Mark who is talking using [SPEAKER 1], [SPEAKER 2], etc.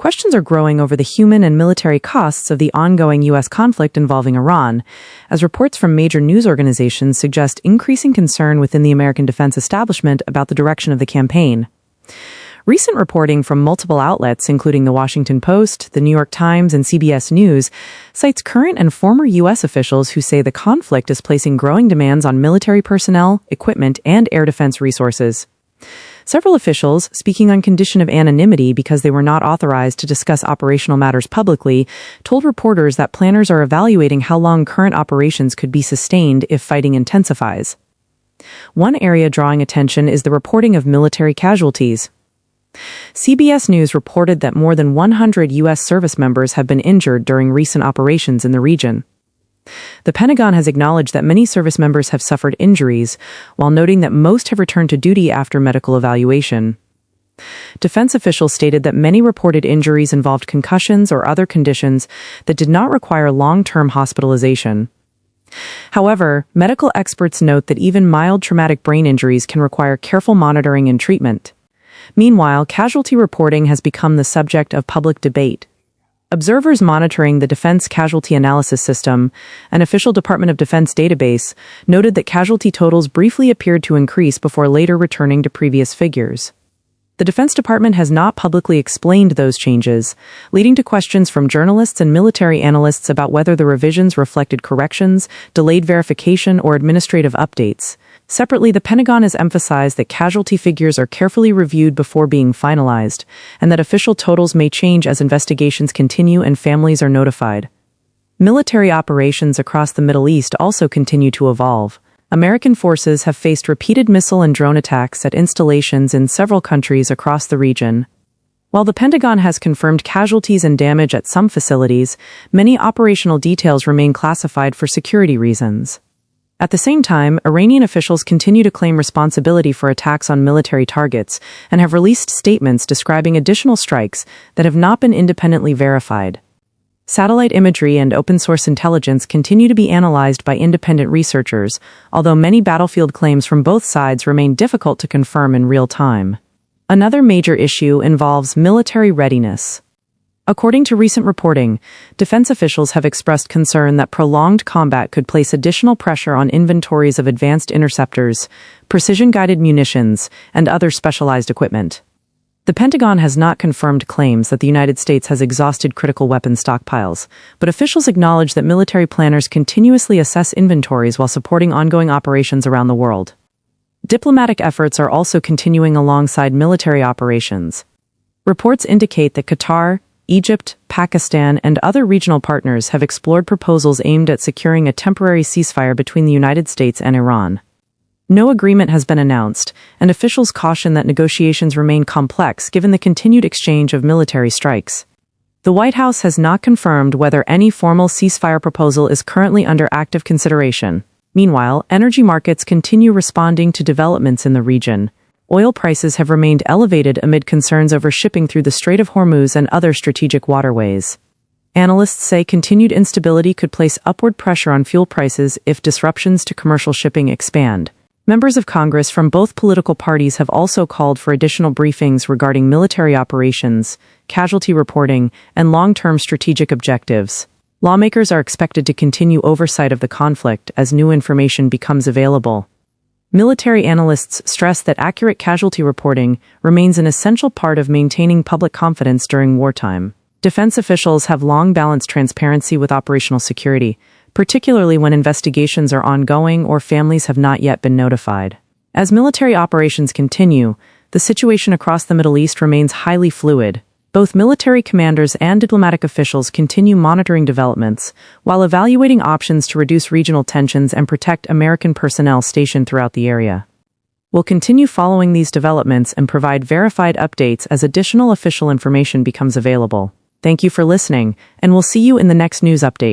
[SPEAKER 1] questions are growing over the human and military costs of the ongoing U.S. conflict involving Iran, as reports from major news organizations suggest increasing concern within the American defense establishment about the direction of the campaign. Recent reporting from multiple outlets, including The Washington Post, The New York Times, and CBS News, cites current and former U.S. officials who say the conflict is placing growing demands on military personnel, equipment, and air defense resources. Several officials, speaking on condition of anonymity because they were not authorized to discuss operational matters publicly, told reporters that planners are evaluating how long current operations could be sustained if fighting intensifies. One area drawing attention is the reporting of military casualties. CBS News reported that more than 100 U.S. service members have been injured during recent operations in the region. The Pentagon has acknowledged that many service members have suffered injuries, while noting that most have returned to duty after medical evaluation. Defense officials stated that many reported injuries involved concussions or other conditions that did not require long-term hospitalization. However, medical experts note that even mild traumatic brain injuries can require careful monitoring and treatment. Meanwhile, casualty reporting has become the subject of public debate. Observers monitoring the Defense Casualty Analysis System, an official Department of Defense database, noted that casualty totals briefly appeared to increase before later returning to previous figures. The Defense Department has not publicly explained those changes, leading to questions from journalists and military analysts about whether the revisions reflected corrections, delayed verification, or administrative updates. Separately, the Pentagon has emphasized that casualty figures are carefully reviewed before being finalized, and that official totals may change as investigations continue and families are notified. Military operations across the Middle East also continue to evolve. American forces have faced repeated missile and drone attacks at installations in several countries across the region. While the Pentagon has confirmed casualties and damage at some facilities, many operational details remain classified for security reasons. At the same time, Iranian officials continue to claim responsibility for attacks on military targets and have released statements describing additional strikes that have not been independently verified. Satellite imagery and open-source intelligence continue to be analyzed by independent researchers, although many battlefield claims from both sides remain difficult to confirm in real time. Another major issue involves military readiness. According to recent reporting, defense officials have expressed concern that prolonged combat could place additional pressure on inventories of advanced interceptors, precision-guided munitions, and other specialized equipment. The Pentagon has not confirmed claims that the United States has exhausted critical weapon stockpiles, but officials acknowledge that military planners continuously assess inventories while supporting ongoing operations around the world. Diplomatic efforts are also continuing alongside military operations. Reports indicate that Qatar, Egypt, Pakistan, and other regional partners have explored proposals aimed at securing a temporary ceasefire between the United States and Iran. No agreement has been announced, and officials caution that negotiations remain complex given the continued exchange of military strikes. The White House has not confirmed whether any formal ceasefire proposal is currently under active consideration. Meanwhile, energy markets continue responding to developments in the region. Oil prices have remained elevated amid concerns over shipping through the Strait of Hormuz and other strategic waterways. Analysts say continued instability could place upward pressure on fuel prices if disruptions to commercial shipping expand. Members of Congress from both political parties have also called for additional briefings regarding military operations, casualty reporting, and long-term strategic objectives. Lawmakers are expected to continue oversight of the conflict as new information becomes available. Military analysts stress that accurate casualty reporting remains an essential part of maintaining public confidence during wartime. Defense officials have long balanced transparency with operational security, particularly when investigations are ongoing or families have not yet been notified. As military operations continue, the situation across the Middle East remains highly fluid. Both military commanders and diplomatic officials continue monitoring developments, while evaluating options to reduce regional tensions and protect American personnel stationed throughout the area. We'll continue following these developments and provide verified updates as additional official information becomes available. Thank you for listening, and we'll see you in the next news update.